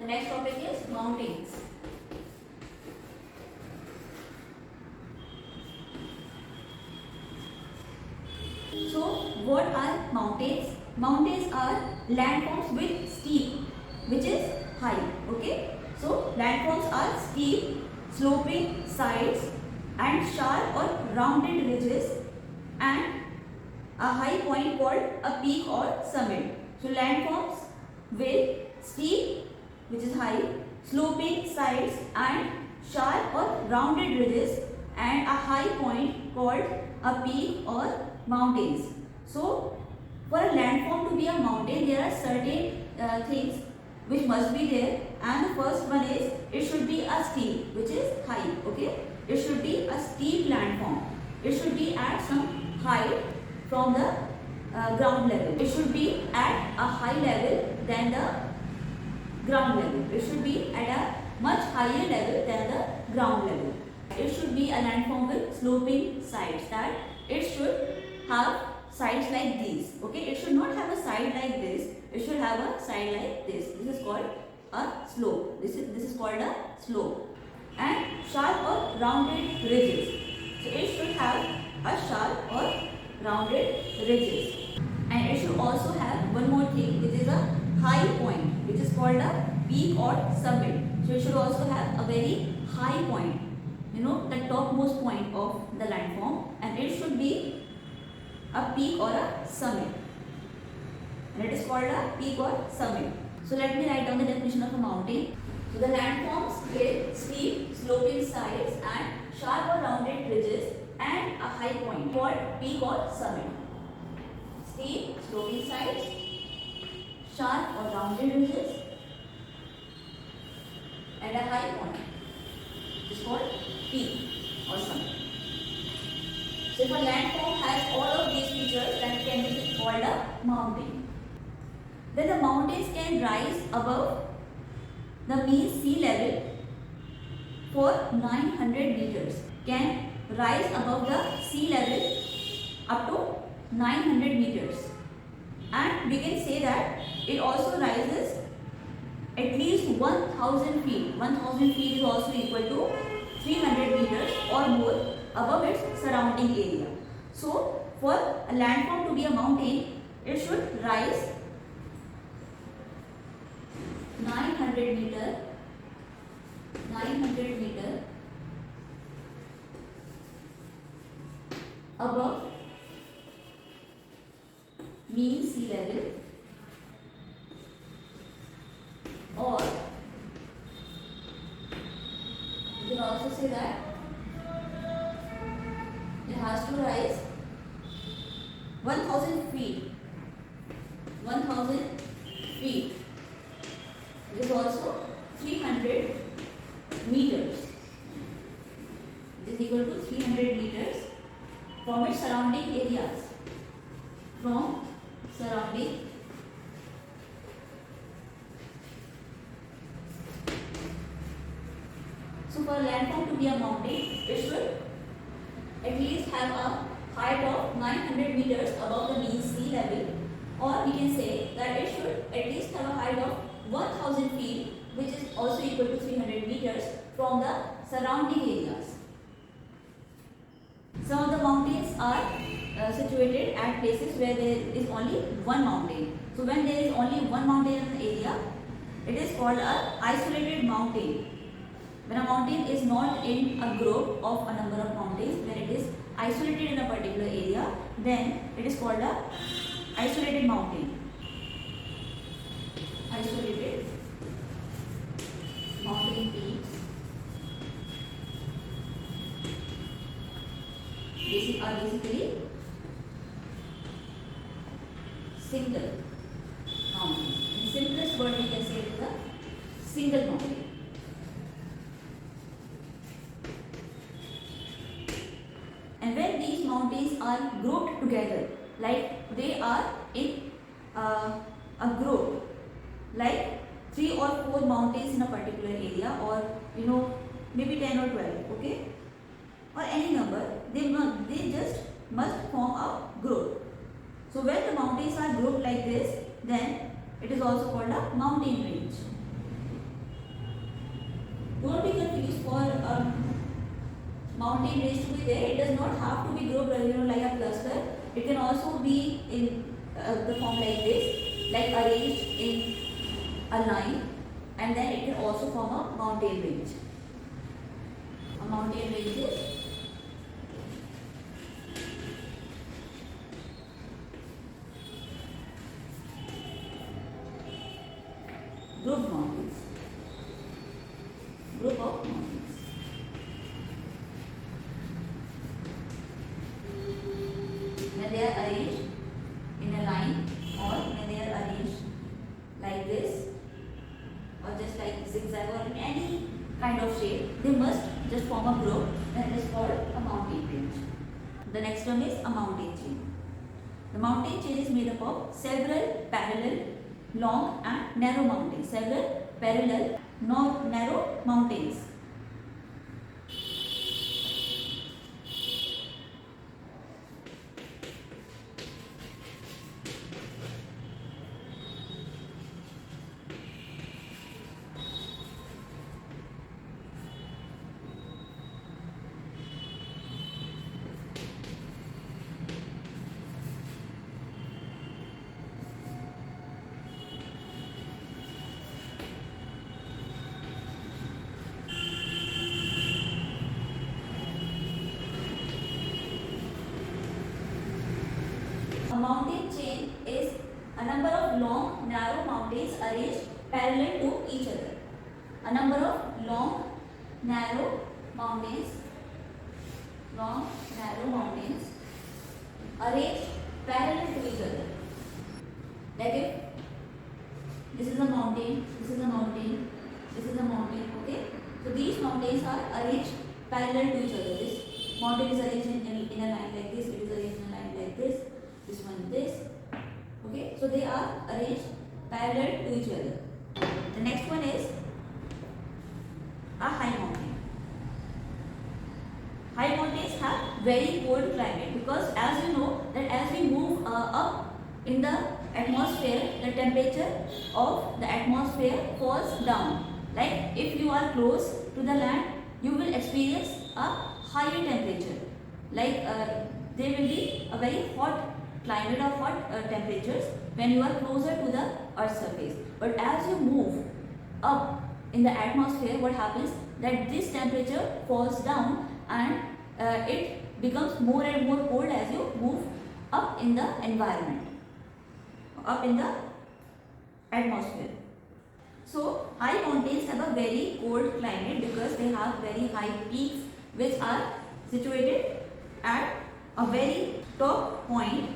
The next topic is mountains. So what are mountains? Mountains are landforms with steep, which is high. Okay. So landforms are steep, sloping sides and sharp or rounded ridges and a high point called a peak or summit. So landforms with steep, which is high, sloping sides and sharp or rounded ridges and a high point called a peak or mountains. So for a landform to be a mountain, there are certain things which must be there, and the first one is it should be a steep, which is high. Okay, it should be a steep landform. It should be at some height from the ground level. It should be at a high level than the ground level. It should be at a much higher level than the ground level. It should be a landform with sloping sides, that it should have sides like these. Okay, it should not have a side like this. It should have a side like this. This is called a slope. This is called a slope. And sharp or rounded ridges. So it should have a sharp or rounded ridges. And it should also have one more thing, which is a high point, which is called a peak or summit. So it should also have a very high point, the topmost point of the landform, and it should be a peak or a summit, and it is called a peak or summit. So let me write down the definition of a mountain. So the landforms with steep sloping sides and sharp or rounded ridges and a high point called peak or summit. Steep sloping sides, sharp or rounded ridges and a high point is called peak or summit. So if a landform has all of these features, then it can be called a mountain. Then the mountains can rise above the mean sea level for 900 meters. Can rise above the sea level up to 900 meters. And we can say that it also rises at least 1000 feet. 1000 feet is also equal to 300 meters or more above its surrounding area. So for a landform to be a mountain, it should rise 900 meter above mean sea level, or you can also say that it has to rise 1000 feet. 1000 feet. It is also 300 meters. It is equal to 300 meters from its surrounding areas. From surrounding So for a landform to be a mountain, it should at least have a height of 900 meters above the mean sea level, or we can say that it should at least have a height of 1000 feet, which is also equal to 300 meters from the surrounding areas. Some of the mountains are situated at places where there is only one mountain. So when there is only one mountain in an area, it is called an isolated mountain. When a mountain is not in a group of a number of mountains, when it is isolated in a particular area, then it is called a isolated mountain. Isolated mountain peaks are basically single mountain. In simplest word, we can say it is a single mountain. And when these mountains are grouped together, like they are in a group, like 3 or 4 mountains in a particular area, or maybe 10 or 12, okay, or any number, they just must form a group. So when the mountains are grouped like this, then it is also called a mountain range. mountain range to be there, it does not have to be grouped, like a cluster. It can also be in the form like this, like arranged in a line, and then it can also form a mountain range. A mountain range is group mountains. Group of mountains. When they are arranged in a line, or when they are arranged like this, or just like zigzag, or in any kind of shape, they must just form a group, and it is called a mountain range. The next one is a mountain chain. The mountain chain is made up of several parallel, long and narrow mountains. Several parallel, narrow mountains. A mountain chain is a number of long, narrow mountains arranged parallel to each other. A number of long, narrow mountains arranged parallel to each other. Like if this is a mountain, this is a mountain, this is a mountain, okay? So these mountains are arranged parallel to each other. This mountain is arranged in a line like this, it is arranged in a line like this one this, okay? So they are arranged parallel to each other. The next one is a high mountain. High mountains have very cold climate, because as you know that as we move up in the atmosphere, the temperature of the atmosphere falls down. Like if you are close to the land, you will experience a higher temperature. Like there will be a very hot climate of hot temperatures when you are closer to the earth's surface. But as you move up in the atmosphere, what happens that this temperature falls down, and it becomes more and more cold as you move up in the environment, up in the atmosphere. So high mountains have a very cold climate because they have very high peaks which are situated at a very top point,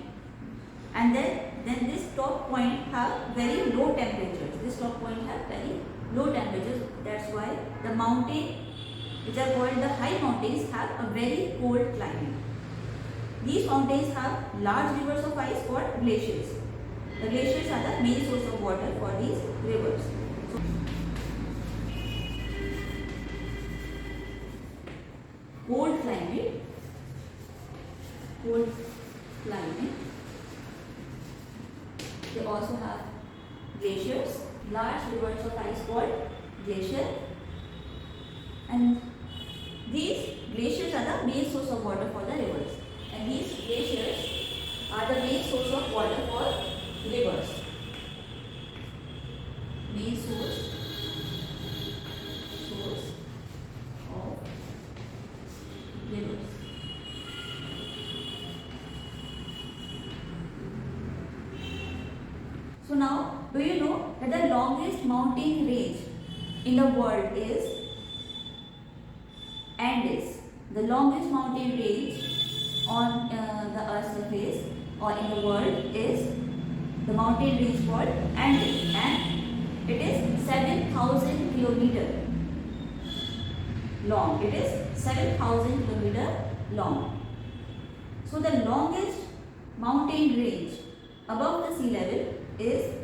and then this top point have very low temperatures. This top point have very low temperatures. That's why the mountain which are called the high mountains have a very cold climate. These mountains have large rivers of ice called glaciers. The glaciers are the main source of water for these rivers. So, cold climate. They also have glaciers, large rivers of ice called glacier, and these glaciers are the main source of water for the rivers, and these glaciers are the main source of water for rivers. Main source of rivers. So now, do you know that the longest mountain range in the world is Andes? The longest mountain range on the earth's surface or in the world is the mountain range called Andes, and it is 7,000 kilometers long. It is 7,000 kilometers long. So the longest mountain range above the sea level is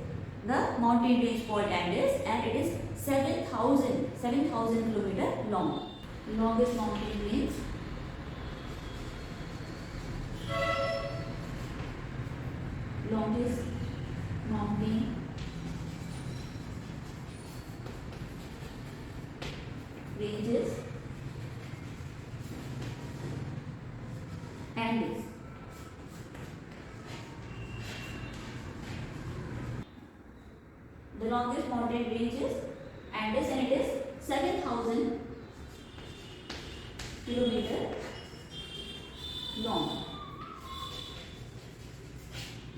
the mountain range called Andes, and it is 7,000 kilometers long. Longest mountain range ranges mountain ranges, Andes, and it is 7,000 kilometer long.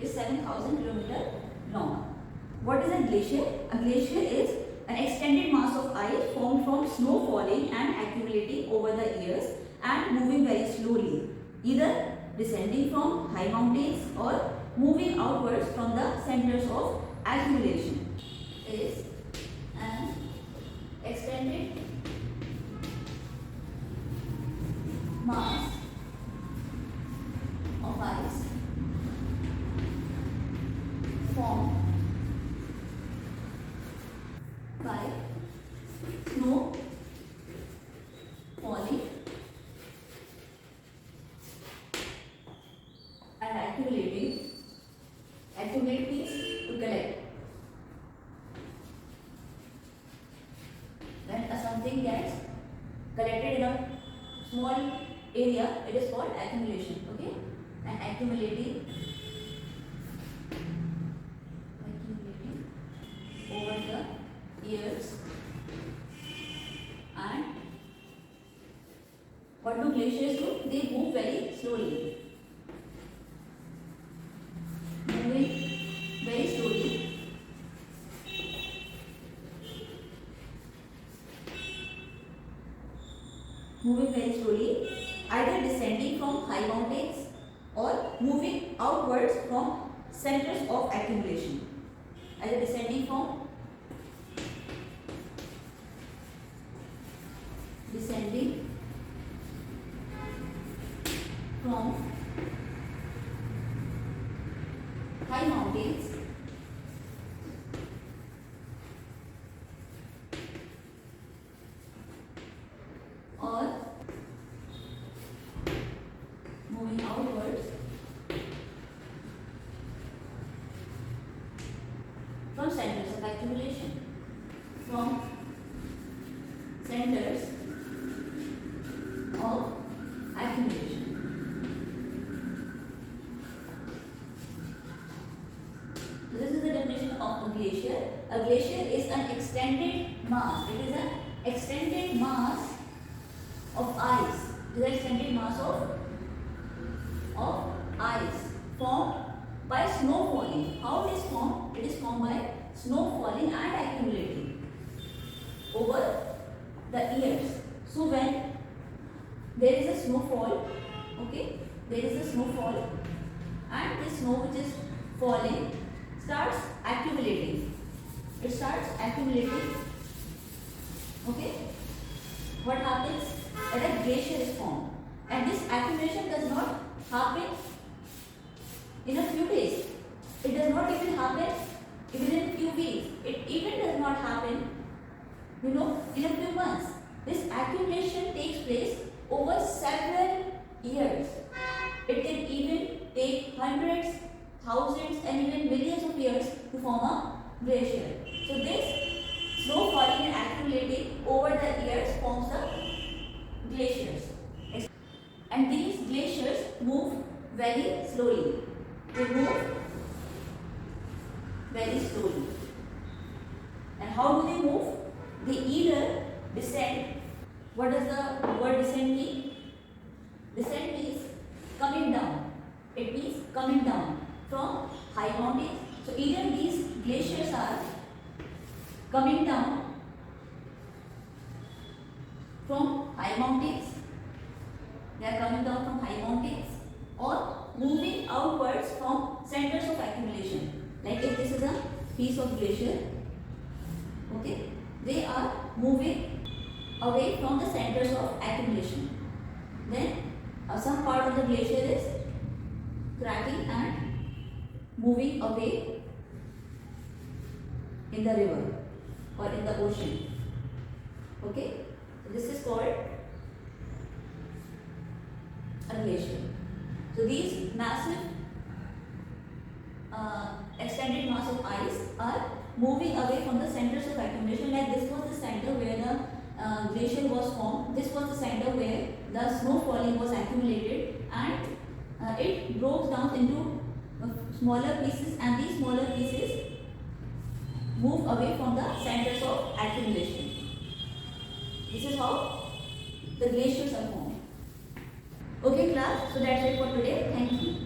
Is 7,000 kilometer long. What is a glacier? A glacier is an extended mass of ice formed from snow falling and accumulating over the years and moving very slowly, either descending from high mountains or moving outwards from the centers of accumulation. Is an extended mass of ice formed by snow falling and accumulating. Accumulate means to collect. When something gets collected in a small area, it is called accumulation. Okay, and accumulating over the years. And what do glaciers do? They move very slowly. Moving very slowly. Moving very slowly, either descending from high mountains or moving outwards from centers of accumulation. Either descending from high mountains or moving outwards from centers of accumulation. From centers of accumulation. So this is the definition of a glacier. A glacier is an extended mass. It is an extended mass of ice. It is an extended mass of ice formed by snow falling. How it is formed? It is formed by snow falling and accumulating over the years. So when there is a snowfall, okay, there is a snowfall and the snow which is falling starts accumulating. It starts accumulating, okay. What happens? That a glacier is formed, and this accumulation does not happen in a few days. It does not even happen even in a few weeks. It even does not happen, in a few months. This accumulation takes place over several years. It can even take hundreds, thousands, and even millions of years to form a glacier. So this snow falling and accumulating over the years forms the glaciers. And these glaciers move very slowly. They move very slowly. And how do they move? They either descend. What does the word descend mean? Descent means coming down. It means coming down from high mountains. So either these glaciers are coming down from high mountains, they are coming down from high mountains, or moving outwards from centers of accumulation. Like if this is a piece of glacier, okay, they are moving away from the centers of accumulation. Then some part of the glacier is cracking and moving away in the river or in the ocean. Okay, so this is called a glacier. So these massive extended mass of ice are moving away from the centers of accumulation. Like this was the center where the glacier was formed. This was the center where the snow falling was accumulated, and it broke down into smaller pieces, and these smaller pieces move away from the centers of accumulation. This is how the glaciers are formed. Okay class, so that's it for today. Thank you.